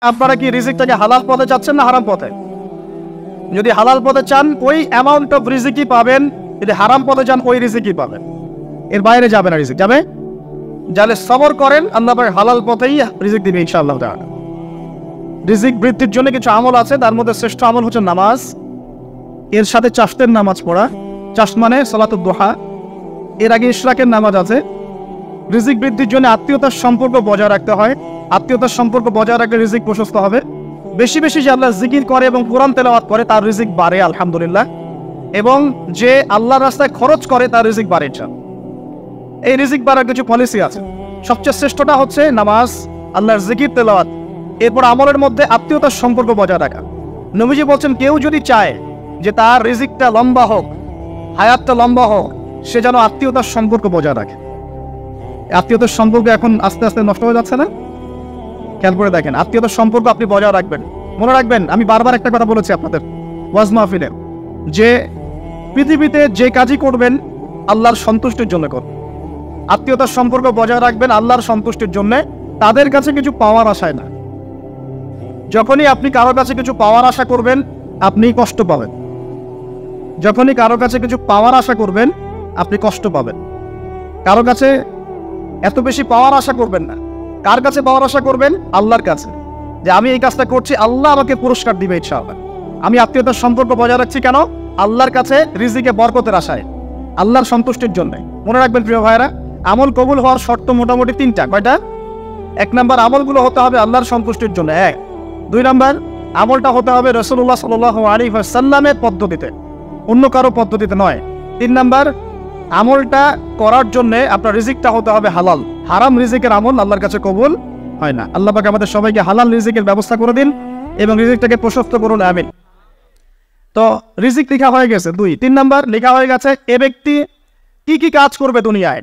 আপনারা কি রিজিকটাকে হালাল পথে চাচ্ছেন না হারাম পথে? যদি হালাল পথে চান ওই অ্যামাউন্ট অফ রিজিকই পাবেন, যদি হারাম পথে চান ওই রিজিকই পাবেন, এর বাইরে যাবে না রিজিক। যাবে যাহলে সবর করেন, আল্লাহ পাক হালাল পথেই রিজিক দিবে ইনশাআল্লাহ তাআলা। রিজিক বৃদ্ধির জন্য কিছু আমল আছে, তার মধ্যে শ্রেষ্ঠ আমল হচ্ছে নামাজ, এর সাথে চাষতের নামাজ পড়া। চাষ মানে সালাতুদ দুহা, এর আগে ইশরাকের নামাজ আছে। রিজিক বৃদ্ধির জন্য আত্মীয়তার সম্পর্ক বজায় রাখতে হয়, আত্মীয়তার সম্পর্ক বজায় রাখলে রিজিক প্রশস্ত হবে। বেশি বেশি যে আল্লাহ জিকির করে এবং কোরআন তেলাওয়াত করে তার রিজিক বাড়ে আলহামদুলিল্লাহ, এবং যে আল্লাহর রাস্তায় খরচ করে তার রিজিক বাড়ে। এই রিজিক বাড়ার কিছু পলিসি আছে। সবচেয়ে শ্রেষ্ঠটা হচ্ছে নামাজ, আল্লাহর জিকির তেলাওয়াত, এরপর আমলের মধ্যে আত্মীয়তার সম্পর্ক বজায় রাখা। নবীজি বলছেন কেউ যদি চায় যে তার রিজিকটা লম্বা হোক, হায়াতটা লম্বা হোক, সে যেন আত্মীয়তার সম্পর্ক বজায় রাখে। আত্মীয়তার সম্পর্ক এখন আস্তে আস্তে নষ্ট হয়ে যাচ্ছে না? খেয়াল করে দেখেন, আত্মীয়তার সম্পর্ক আপনি বজায় রাখবেন। মনে রাখবেন, আমি বারবার একটা কথা বলেছি আপনাদের ওয়াজ মাহফিলে, যে পৃথিবীতে যে কাজই করবেন আল্লাহর সন্তুষ্টির জন্য করবেন। আত্মীয়তার সম্পর্ক বজায় রাখবেন আল্লাহর সন্তুষ্টির জন্য, তাদের কাছে কিছু পাওয়ার আশায় না। যখনই আপনি কারোর কাছে কিছু পাওয়ার আশা করবেন আপনি কষ্ট পাবেন। যখনই কারোর কাছে কিছু পাওয়ার আশা করবেন আপনি কষ্ট পাবেন। কারো কাছে এত বেশি পাওয়ার আশা করবেন না। কার কাছে পাওয়ার আশা করবেন? আল্লাহর কাছে, যে আমি এই কাজটা করছি আল্লাহ আমাকে পুরস্কার দিবে ইনশাআল্লাহ। আমি আত্মীয়তার সম্পর্ক বজায় রাখছি কেন? আল্লাহর কাছে রিজিকে বরকতের আশায়, আল্লাহর সন্তুষ্টির জন্য। মনে রাখবেন প্রিয় ভাইরা, আমল কবুল হওয়ার শর্ত মোটামুটি তিনটা। কয়টা? 1 নাম্বার, আমলগুলো হতে হবে আল্লাহর সন্তুষ্টির জন্য। 1। 2 নাম্বার, আমলটা হতে হবে রাসূলুল্লাহ সাল্লাল্লাহু আলাইহি ওয়াসাল্লামের পদ্ধতিতে, অন্য কারো পদ্ধতিতে নয়। 3 নাম্বার, আমলটা করার জন্য আপনার রিজিকটা হতে হবে হালাল। হারাম রিজিকের আমল আল্লাহর কাছে কবুল হয় না। আল্লাহ পাক আমাদের সবাইকে হালাল রিজিকের ব্যবস্থা করে দিন এবং রিজিকটাকে প্রশস্ত করুন, আমিন। তো রিজিক লেখা হয়ে গেছে 2। 3 নাম্বার লেখা হয়ে গেছে এ ব্যক্তি কি কি কাজ করবে দুনিয়ায়,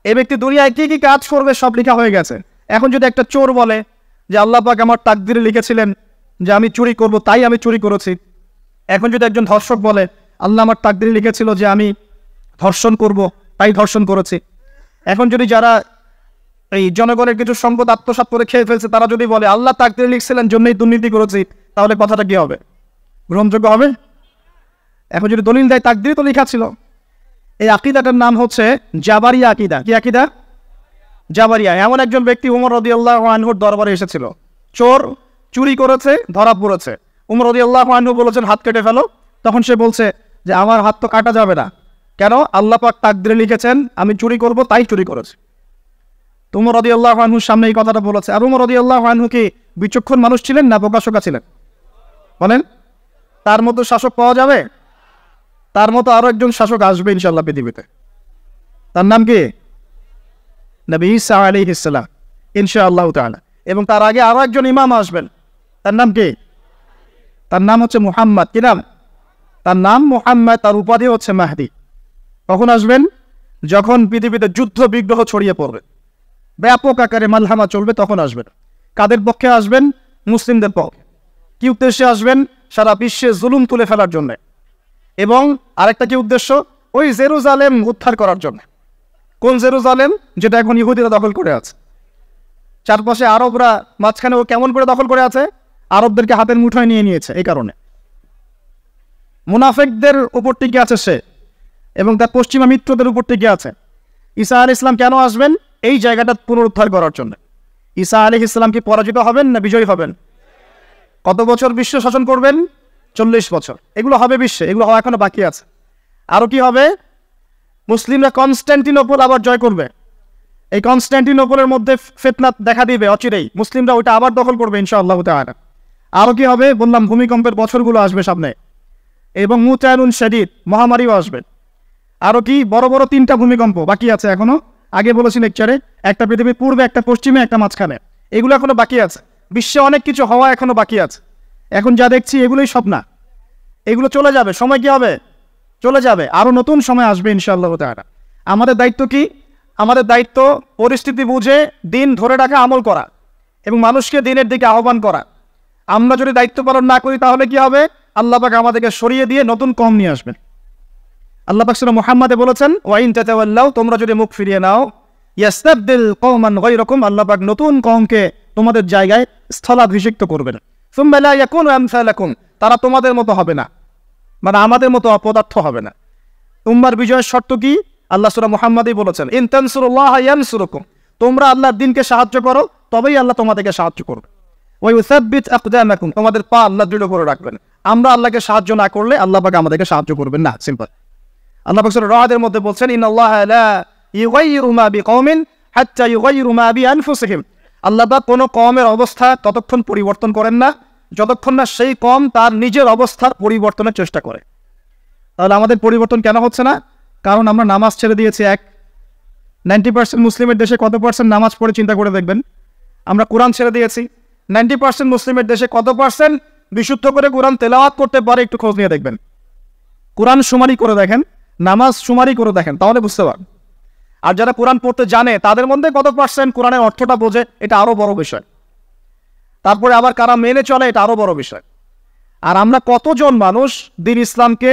এ ব্যক্তি দুনিয়ায় কি কি কাজ করবে সব লেখা হয়ে গেছে। এখন যদি একটা চোর বলে যে আল্লাহ পাক আমার তাকদিরে লিখেছিলেন যে আমি চুরি করব, তাই আমি চুরি করেছি। এখন যদি একজন ধর্ষক বলে আল্লাহ আমার তাকদিরে লিখেছিল যে আমি ধর্ষণ করব, তাই ধর্ষণ করেছি। এখন যদি যারা এই জনগণের কিছু সম্পদ আত্মসাৎ করে খেয়ে ফেলছে তারা যদি বলে আল্লাহ তাকদিরে লিখছিলেন জন্যই দুর্নীতি করেছি, তাহলে কথাটা কি হবে? গ্রহণযোগ্য হবে? এখন যদি দলিল দেয় তাকদিরে তো লেখা ছিল। এই আকীদাটার নাম হচ্ছে জাবারিয়া আকীদা। কি আকীদা? জাবারিয়া। এমন একজন ব্যক্তি উমর রাদিয়াল্লাহু আনহুর দরবারে এসেছিল, চোর চুরি করেছে, ধরা পড়েছে। উমর রাদিয়াল্লাহু আনহু বলেছেন হাত কেটে ফেলো। তখন সে বলছে যে আমার হাত তো কাটা যাবে না, কেন? আল্লাহ পাক তাকদিরে লিখেছেন আমি চুরি করব, তাই চুরি করেছি। তো উমর রাদিয়াল্লাহু আনহুর সামনে এই কথাটা বলেছে। আর উমর রাদিয়াল্লাহু আনহু কি বিচক্ষণ মানুষ ছিলেন না প্রকাশকা ছিলেন? বলেন, তার মতো শাসক পাওয়া যাবে? তার মতো আরো একজন শাসক আসবে ইনশাআল্লাহ পৃথিবীতে। তার নাম কি? নবী ঈসা আলাইহিস সালাম ইনশাআল্লাহ তাআলা। এবং তার আগে আরো একজন ইমাম আসবেন, তার নাম কি? তার নাম হচ্ছে মুহাম্মদ। কি নাম? তার নাম মুহাম্মদ, তার উপাধি হচ্ছে মাহদি। কখন আসবেন? যখন পৃথিবীতে যুদ্ধ বিগ্রহ ছড়িয়ে পড়বে, ব্যাপক আকারে মালহামা চলবে, তখন আসবেন। কাদের পক্ষে আসবেন? মুসলিমদের পক্ষে। কি উদ্দেশ্যে আসবেন? সারা বিশ্বে জুলুম তুলে ফেলার জন্য। এবং আরেকটা কি উদ্দেশ্য? ওই জেরুজালেম উদ্ধার করার জন্য। কোন জেরুজালেম? যেটা এখন ইহুদিরা দখল করে আছে। চারপাশে আরবরা, মাঝখানে ও কেমন করে দখল করে আছে? আরবদেরকে হাতের মুঠোয় নিয়ে নিয়েছে। এই কারণে মুনাফিকদের উপর টিকে আছে সে, এবং তার পশ্চিমা মিত্রদের উপর টিকে আছে। ঈসা আলাইহিস সালাম কেন আসবেন? এই জায়গাটা পুনরুদ্ধার করার জন্য। ঈসা আলাইহিস সালাম কি পরাজিত হবেন না বিজয়ী হবেন? কত বছর বিশ্ব শাসন করবেন? 40 বছর। এগুলো হবে বিশ্বে, এগুলো হওয়া এখনো বাকি আছে। আরো কি হবে? মুসলিমরা কনস্ট্যান্টিনোপল আবার জয় করবে। এই কনস্ট্যান্টিনোপলের মধ্যে ফিতনা দেখা দিবে অচিরেই, মুসলিমরা ওইটা আবার দখল করবে ইনশাআল্লাহ তাআলা। আরো কি হবে? বললাম ভূমিকম্পের বছরগুলো আসবে সামনে, এবং মুতায়নুন শাদীদ, মহামারীও আসবে। আরো কি? বড় বড় 3টা ভূমিকম্প বাকি আছে এখনো। আগে বলেছি লেকচারে, একটা পৃথিবীর পূর্বে, একটা পশ্চিমে, একটা মাঝখানে। এগুলো এখনো বাকি আছে। বিশ্বে অনেক কিছু হওয়া এখনো বাকি আছে। এখন যা দেখছি এগুলোই সব না, এগুলো চলে যাবে। সময় কি হবে? চলে যাবে। আরো নতুন সময় আসবে ইনশাআল্লাহ তাআলা। আমাদের দায়িত্ব কি? আমাদের দায়িত্ব পরিস্থিতি বুঝে দিন ধরে রাখা, আমল করা এবং মানুষকে দিনের দিকে আহ্বান করা। আমরা যদি দায়িত্ব পালন না করি তাহলে কি হবে? আল্লাহ পাক আমাদেরকে সরিয়ে দিয়ে নতুন কওম নিয়ে আসবেন। আল্লাহ পাক সূরা মুহাম্মাদে বলেছেন ওয়া ইন তাতাওয়াল্লাউ, তোমরা যদি মুখ ফিরিয়ে নাও, ইয়াস্তাবদিল কওমান গায়রাকুম, আল্লাহ পাক নতুন কওমকে তোমাদের জায়গায় স্থলাভিষিক্ত করবেন। সুম্মা লা ইয়াকুনু আমসালাকুম, তারা তোমাদের মতো হবে না, মানে আমাদের মতো অপদার্থ হবে না। উম্মার বিজয়ের শর্ত কি? আল্লাহ সূরা মুহাম্মাদেই বলেছেন, ইন তানসুরুল্লাহ ইয়ানসুরুকুম, তোমরা আল্লাহর দ্বীনকে সাহায্য করো তবেই আল্লাহ তোমাদেরকে সাহায্য করবে। ওয়া ইউসাব্বিত আকদামাকুম, তোমাদের পা আল্লাহ দৃঢ় করে রাখবেন। আমরা আল্লাহকে সাহায্য না করলে আল্লাহ পাক আমাদেরকে সাহায্য করবেন না, সিম্পল। আল্লাহ পাক সূরা রাদের মধ্যে বলছেন, ইন্নাল্লাহা লা ইউগাইয়িরু মা বিকওমিন হাত্তা ইউগাইয়িরু মা বিআনফুসিহিম, আল্লাহ পাক কোনো কওমের অবস্থা ততক্ষণ পরিবর্তন করেন না যতক্ষণ না সেই কওম তার নিজের অবস্থার পরিবর্তনের চেষ্টা করে। তাহলে আমাদের পরিবর্তন কেন হচ্ছে না? কারণ আমরা নামাজ ছেড়ে দিয়েছি। 90% মুসলিমের দেশে কত পার্সেন্ট নামাজ পড়ে চিন্তা করে দেখবেন। আমরা কোরআন ছেড়ে দিয়েছি। 90% মুসলিমের দেশে কত পার্সেন্ট বিশুদ্ধ করে কোরআন তেলাওয়াত করতে পারে? একটু খোঁজ নিয়ে দেখবেন। কোরআন শুমারি করে দেখেন, নামাজ শুমারি করে দেখেন, তাহলে বুঝতে পারেন। আর যারা কোরআন পড়তে জানে তাদের মধ্যে কত পার্সেন্ট কোরআনের অর্থটা বোঝে, এটা আরও বড় বিষয়। তারপরে আবার কারা মেনে চলে, এটা আরও বড় বিষয়। আর আমরা কতজন মানুষ দিন ইসলামকে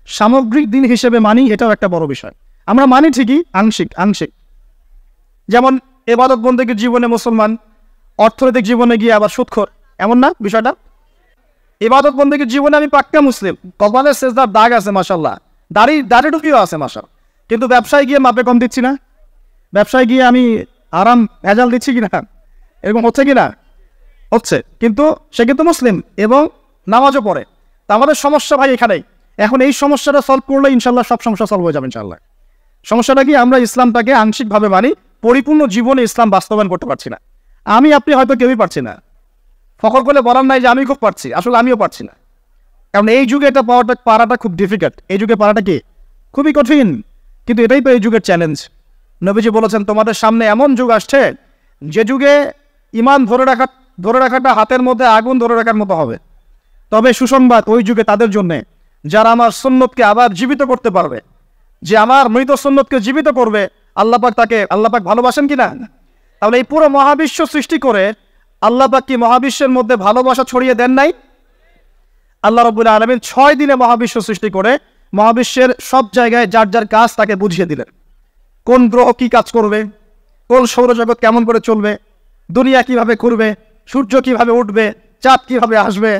সামগ্রিক দিন হিসেবে মানি, এটাও একটা বড় বিষয়। আমরা মানি ঠিকই, আংশিক। যেমন ইবাদত বন্দেগীর জীবনে মুসলমান, অর্থনৈতিক জীবনে গিয়ে আবার সুদখোর, এমন না বিষয়টা? ইবাদত বন্দেগীর জীবনে আমি পাক্কা মুসলিম, কপালের সেজদার দাগ আছে মাশাআল্লাহ, দাড়ি টুপিও আছে মাশাআল্লাহ, কিন্তু ব্যবসায় গিয়ে মাপে কম দিচ্ছি না, ব্যবসায় গিয়ে আমি আরাম ভেজাল দিচ্ছি কিনা, এরকম হচ্ছে কিনা? হচ্ছে। কিন্তু সে কিন্তু মুসলিম এবং নামাজও পড়ে। তা আমাদের সমস্যা ভাই এখানেই। এখন এই সমস্যাটা সলভ করলে ইনশাল্লাহ সব সমস্যা সলভ হয়ে যাবে ইনশাল্লাহ। সমস্যাটা কি? আমরা ইসলামটাকে আংশিকভাবে মানি, পরিপূর্ণ জীবনে ইসলাম বাস্তবায়ন করতে পারছি না। আপনি হয়তো কেউই পারছি না। ফখর করে বলার নাই যে আমি খুব পারছি, আসলে আমিও পারছি না। কারণ এই যুগে এটা পারাটা খুব ডিফিকাল্ট। এই যুগে পারাটা কি খুবই কঠিন, কিন্তু এটাই তো এই যুগের চ্যালেঞ্জ। নবীজি বলেছেন, তোমাদের সামনে এমন যুগ আসছে যে যুগে ইমান ধরে রাখাটা হাতের মধ্যে আগুন ধরে রাখার মতো হবে। তবে সুসংবাদ ওই যুগে তাদের জন্যে যারা আমার সুন্নতকে আবার জীবিত করতে পারবে, যে আমার মৃত সুন্নতকে জীবিত করবে, আল্লাহ পাক ভালোবাসেন কিনা? তাহলে এই পুরো মহাবিশ্ব সৃষ্টি করে আল্লাহ পাক কি মহাবিশ্বের মধ্যে ভালোবাসা ছড়িয়ে দেন নাই? আল্লাহ রাব্বুল আলামিন 6 দিনে মহাবিশ্ব সৃষ্টি করে মহাবিশ্বের সব জায়গায় যার যার কাজ তাকে বুঝিয়ে দিলেন। কোন গ্রহ কি কাজ করবে, কোন সৌরজগৎ কেমন করে চলবে, দুনিয়া কিভাবে ঘুরবে, সূর্য কিভাবে উঠবে, চাঁদ কিভাবে আসবে,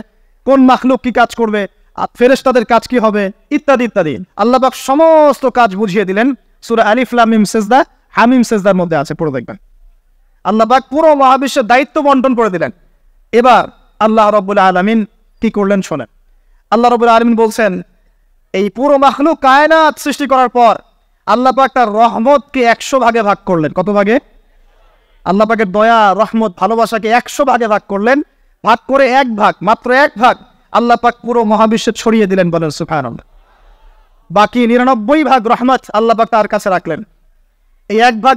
কোন মাখলুক কি কাজ করবে, আর ফেরেশতাদের কাজ কি হবে, ইত্যাদি ইত্যাদি। আল্লাহ পাক সমস্ত কাজ বুঝিয়ে দিলেন। সূরা আলিফ লাম মিম সিজদা, হামিম সিজদার মধ্যে আছে, পড়ে দেখবেন। আল্লাহ পাক পুরো মহাবিশ্বের দায়িত্ব বন্টন করে দিলেন। এবার আল্লাহ রাব্বুল আলামিন কি করলেন শোনেন। আল্লাহ রাব্বুল আলামিন বলছেন, এই পুরো মাখলুক কায়নাত সৃষ্টি করার পর আল্লাহ পাক তার রহমতকে 100 ভাগে ভাগ করলেন। কত ভাগে? আল্লাহ পাকের দয়া, রহমত, ভালোবাসাকে 100 ভাগে ভাগ করলেন। ভাগ করে মাত্র এক ভাগ আল্লাহ পাক পুরো মহাবিশ্বে ছড়িয়ে দিলেন, বলেন সুবহানাল্লাহ। বাকি 99 ভাগ রহমত আল্লাহ পাক তার কাছে রাখলেন। এই এক ভাগ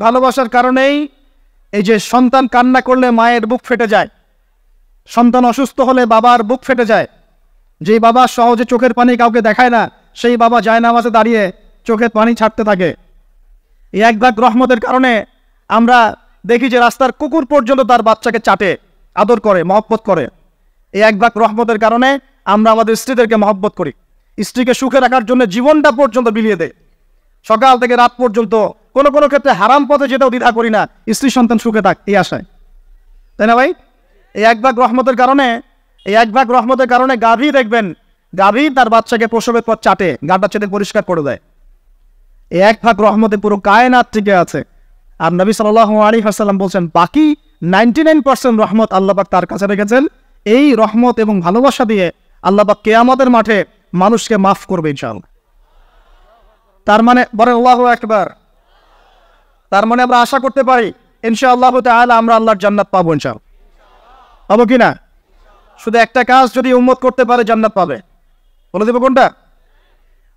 ভালোবাসার কারণেই এই যে সন্তান কান্না করলে মায়ের বুক ফেটে যায়, সন্তান অসুস্থ হলে বাবার বুক ফেটে যায়, যেই বাবা সহজে চোখের পানি কাউকে দেখায় না, সেই বাবা জায়নামাজে দাঁড়িয়ে চোখের পানি ছাড়তে থাকে। এই এক ভাগ রহমতের কারণে আমরা দেখি যে রাস্তার কুকুর পর্যন্ত তার বাচ্চাকে চাটে, আদর করে, মহব্বত করে। এই এক ভাগ রহমতের কারণে আমরা আমাদের স্ত্রীদেরকে মহব্বত করি, স্ত্রীকে সুখে রাখার জন্য জীবনটা পর্যন্ত বিলিয়ে দেয়, সকাল থেকে রাত পর্যন্ত। কোনো কোনো ক্ষেত্রে হারাম পথে যেটাও দ্বিধা করি না, স্ত্রী সন্তান সুখে থাক, এই আশায়, তাই না ভাই? এই এক ভাগ রহমতের কারণে গাভী দেখবেন, গাভী তার বাচ্চাকে প্রসবের পর চাটে, গাটা চেটে পরিষ্কার করে দেয়। এই এক ভাগ রহমতে পুরো কায়নাত টিকে আছে। আর নবী সাল্লাল্লাহু আলাইহি ওয়াসাল্লাম বলছেন, বাকি 99% রহমত আল্লাহ পাক তার কাছে রেখেছেন। এই রহমত এবং ভালোবাসা দিয়ে আল্লাহ পাক কিয়ামতের মাঠে মানুষকে মাফ করবে ইনশাআল্লাহ। তার মানে বলে আল্লাহু আকবার। তার মানে আমরা আশা করতে পারি ইনশাআল্লাহ তাআলা আমরা আল্লাহর জান্নাত পাবো ইনশাআল্লাহ। পাবো কিনা? শুধু একটা কাজ যদি উম্মত করতে পারে জান্নাত পাবে। বলে দেবো কোনটা?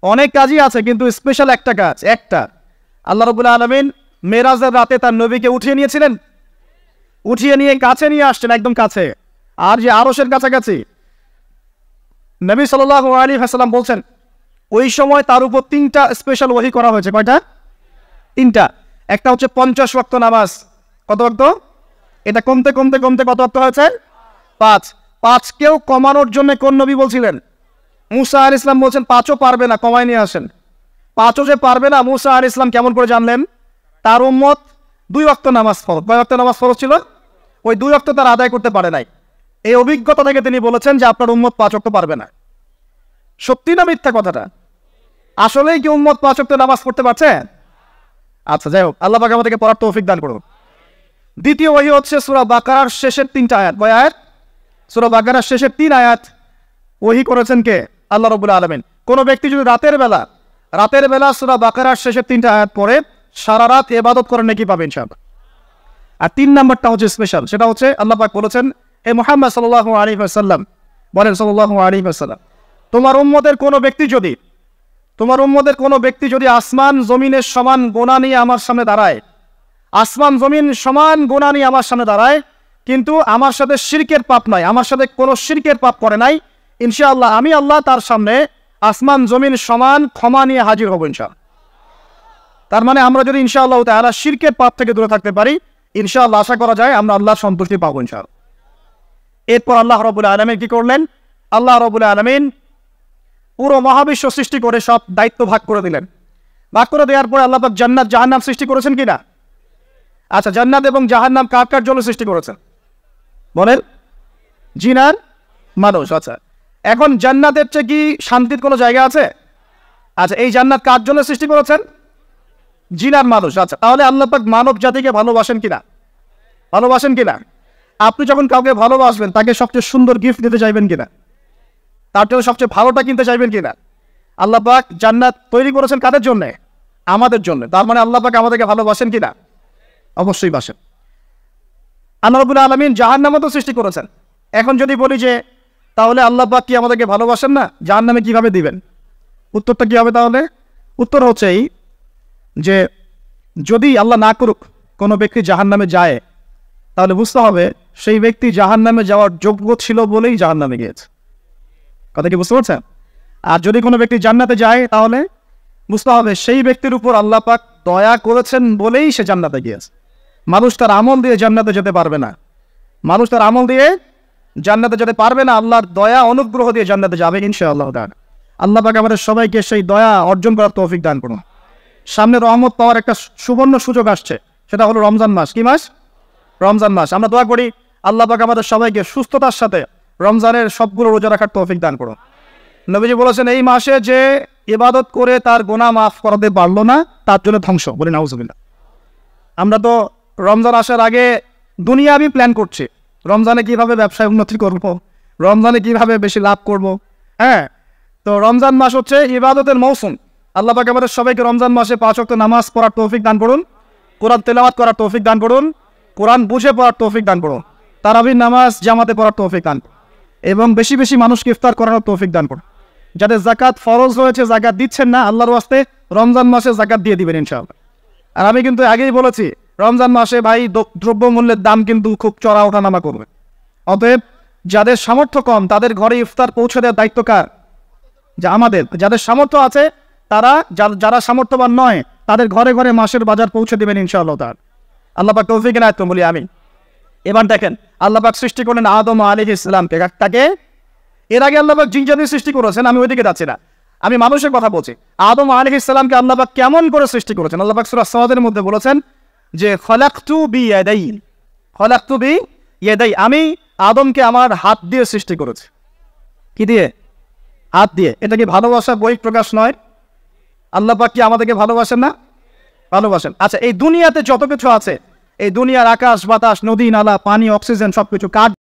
অনেক কাজই আছে, কিন্তু স্পেশাল একটা কাজ, একটা। আল্লাহ রাব্বুল আলামিন মেরাজের রাতে তার নবীকে উঠিয়ে নিয়েছিলেন, উঠিয়ে নিয়ে কাছে নিয়ে আসছেন, একদম কাছে, আর যে আরশের কাছাকাছি। নবী সাল্লাল্লাহু আলাইহি ওয়াসাল্লাম বলছেন, ওই সময় তার উপর 3টা স্পেশাল ওহী করা হয়েছে। কয়টা? 3টা। একটা হচ্ছে 50 ওয়াক্ত নামাজ। কত ওয়াক্ত? এটা কমতে কমতে কত ওয়াক্ত হয়েছে? 5। 5কেও কমানোর জন্য কোন নবী বলছিলেন? মুসা আলাইহিস সালাম বলছেন 5ও পারবে না, কমায় নিয়ে আসেন। 5ও যে পারবে না, মুসা আলাইহিস সালাম কেমন করে জানলেন? তার উম্মত 2 ওয়াক্ত নামাজ ফরজ। কয় ওয়াক্ত নামাজ ফরজ ছিল? ওই 2 ওয়াক্ত তার আদায় করতে পারে নাই। এই অভিজ্ঞতা থেকে তিনি বলেছেন যে আপনার উম্মত 5 ওয়াক্ত পারবে না। সত্যি না মিথ্যা কথাটা? আসলেই কি উম্মত 5 ওয়াক্ত নামাজ পড়তে পারছে? আচ্ছা, যাই হোক, আল্লাহ পাক আমাদেরকে পড়ার তৌফিক দান করুন। দ্বিতীয় ওহী হচ্ছে সূরা বাকারার শেষের 3টা আয়াত। কয় আয়াত? সূরা বাকারার শেষের 3 আয়াত ওহী করেছেন কে? আল্লাহ রাব্বুল আলামিন। কোন ব্যক্তি যদি রাতের বেলা সূরা বাকারার শেষের 3টা আয়াত পড়ে সারা রাত ইবাদত করে নেকি পাবে ইনশাআল্লাহ। আর 3 নাম্বারটা হচ্ছে স্পেশাল, সেটা হচ্ছে আল্লাহ পাক বলেছেন, হে মুহাম্মদ সাল্লাল্লাহু আলাইহি ওয়াসাল্লাম, বলেন সাল্লাল্লাহু আলাইহি ওয়াসাল্লাম, তোমার উম্মতের কোনো ব্যক্তি যদি আসমান জমিনের সমান গোনা নিয়ে আমার সামনে দাঁড়ায়, আসমান জমিন সমান গোনা নিয়ে আমার সামনে দাঁড়ায়, কিন্তু আমার সাথে শিরকের পাপ নাই, আমার সাথে কোনো শিরকের পাপ করে নাই, ইনশাআল্লাহ আমি আল্লাহ তার সামনে আসমান জমিন সমান ক্ষমা নিয়ে হাজির হব ইনশাআল্লাহ। তার মানে আমরা যদি ইনশাআল্লাহ তাআলা শিরকের পাপ থেকে দূরে থাকতে পারি, ইনশাআল্লাহ আশা করা যায় আমরা আল্লাহর সন্তুষ্টি পাবো ইনশাআল্লাহ। এরপর আল্লাহ রাব্বুল আলামিন কি করলেন? আল্লাহ রাব্বুল আলামিন পুরো মহাবিশ্ব সৃষ্টি করে সব দায়িত্ব ভাগ করে দিলেন। ভাগ করে দেওয়ার পরে আল্লাহ পাক জান্নাত জাহান্নাম সৃষ্টি করেছেন কিনা? আচ্ছা, জান্নাত এবং জাহান্নাম কার কার জন্য সৃষ্টি করেছেন বলেন? জিন আর মানুষ। আচ্ছা, এখন জান্নাতের চেয়ে কি শান্তির কোনো জায়গা আছে? আচ্ছা, এই জান্নাত কার জন্য সৃষ্টি করেছেন? জিন আর মানুষ। আচ্ছা, তাহলে আল্লাহ পাক মানব জাতিকে ভালোবাসেন কিনা? ভালোবাসেন কিনা? আপনি যখন কাউকে ভালোবাসবেন তাকে সবচেয়ে সুন্দর গিফট দিতে চাইবেন কিনা? তার জন্য সবচেয়ে ভালোটা কিনতে চাইবেন কিনা? আল্লাহ পাক জান্নাত তৈরি করেছেন কাদের জন্য? আমাদের জন্য। তার মানে আল্লাহ পাক আমাদেরকে ভালোবাসেন কিনা? অবশ্যই বাসেন। আল্লাহ রাব্বুল আলামিন জাহান্নামও তো সৃষ্টি করেছেন। এখন যদি বলি যে তাহলে আল্লাহ পাক কি আমাদেরকে ভালোবাসেন না, জাহান্নামে কিভাবে দিবেন? উত্তরটা কি হবে তাহলে? উত্তর হচ্ছে এই যে যদি আল্লাহ না করুক কোনো ব্যক্তি জাহান্নামে যায়, তাহলে বুঝতে হবে সেই ব্যক্তি জাহান্নামে যাওয়ার যোগ্য ছিল বলেই জাহান্নামে গিয়েছে। কথা কি বুঝতে পারছেন? আর যদি কোনো ব্যক্তি জান্নাতে যায়, তাহলে বুঝতে হবে সেই ব্যক্তির উপর আল্লাহ পাক দয়া করেছেন বলেই সে জান্নাতে গিয়েছে। মানুষ তার আমল দিয়ে জান্নাতে যেতে পারবে না। আল্লাহর দয়া অনুগ্রহ দিয়ে জান্নাতে যাবে ইনশাআল্লাহ তাআলা। আল্লাহ পাক আমাদের সবাইকে সেই দয়া অর্জন করার তৌফিক দান করুন। সামনে রহমত পাওয়ার একটা সুবর্ণ সুযোগ আসছে, সেটা হলো রমজান মাস। কি মাস? রমজান মাস। আমরা দোয়া করি আল্লাহ পাক আমাদের সবাইকে সুস্থতার সাথে রমজানের সবগুলো রোজা রাখার তৌফিক দান করুন। নবীজি বলেছেন, এই মাসে যে ইবাদত করে তার গুনাহ মাফ করাতে পারলো না, তার জন্য ধ্বংস। বলি নাউজুবিল্লাহ। আমরা তো রমজান আসার আগে দুনিয়াবি প্ল্যান করছি, রমজানে কিভাবে ব্যবসায় উন্নতি করব, রমজানে কিভাবে বেশি লাভ করব। হ্যাঁ, তো রমজান মাস হচ্ছে ইবাদতের মৌসুম। আল্লাহ পাক আমাদের সবাইকে রমজান মাসে 5 ওয়াক্ত নামাজ পড়ার তৌফিক দান করুন, কোরআন তেলাওয়াত করার তৌফিক দান করুন, কোরআন বুঝে পড়ার তৌফিক দান করুন, তারাবির নামাজ জামাতে পড়ার তৌফিক দান করুন, এবং বেশি বেশি মানুষকে ইফতার করানোর তৌফিক দান করুন। যাদের যাকাত ফরজ রয়েছে, যাকাত দিচ্ছেন না, আল্লাহর ওয়াস্তে রমজান মাসে যাকাত দিয়ে দিবেন ইনশাআল্লাহ। আর আমি কিন্তু আগেই বলেছি, রমজান মাসে ভাই দ্রব্যমূল্যের দাম কিন্তু খুব চড়া ওঠানামা করবে। অতএব যাদের সামর্থ্য কম তাদের ঘরে ইফতার পৌঁছে দেওয়ার দায়িত্ব কার? যা আমাদের। যাদের সামর্থ্য আছে তারা, যারা সামর্থ্যবান নয় তাদের ঘরে ঘরে মাসের বাজার পৌঁছে দেবেন ইনশাআল্লাহ তাআলা। আল্লাহ পাক তৌফিক এনায়েত করুন বলি আমি। এবার দেখেন, আল্লাহ পাক সৃষ্টি করলেন আদম আলাইহিস সালামকে। তাকে এর আগে আল্লাহ পাক জিন জাতি সৃষ্টি করেছেন, আমি ওইদিকে যাচ্ছি না, আমি মানুষের কথা বলছি। আদম আলাইহিস সালামকে আল্লাহ পাক কেমন করে সৃষ্টি করেছেন? আল্লাহ পাক সূরা সাদের মধ্যে বলেছেন যে খলাকতু বিয়াদাই, আমি আদমকে আমার হাত দিয়ে সৃষ্টি করেছি। কি দিয়ে? হাত দিয়ে। এটা কি ভালোবাসা বহিঃ প্রকাশ নয়? আল্লাহ পাক কি আমাদেরকে ভালোবাসেন না? ভালোবাসেন। আচ্ছা, এই দুনিয়াতে যত কিছু আছে, এই দুনিয়ার আকাশ বাতাস নদী নালা পানি অক্সিজেন সবকিছু কার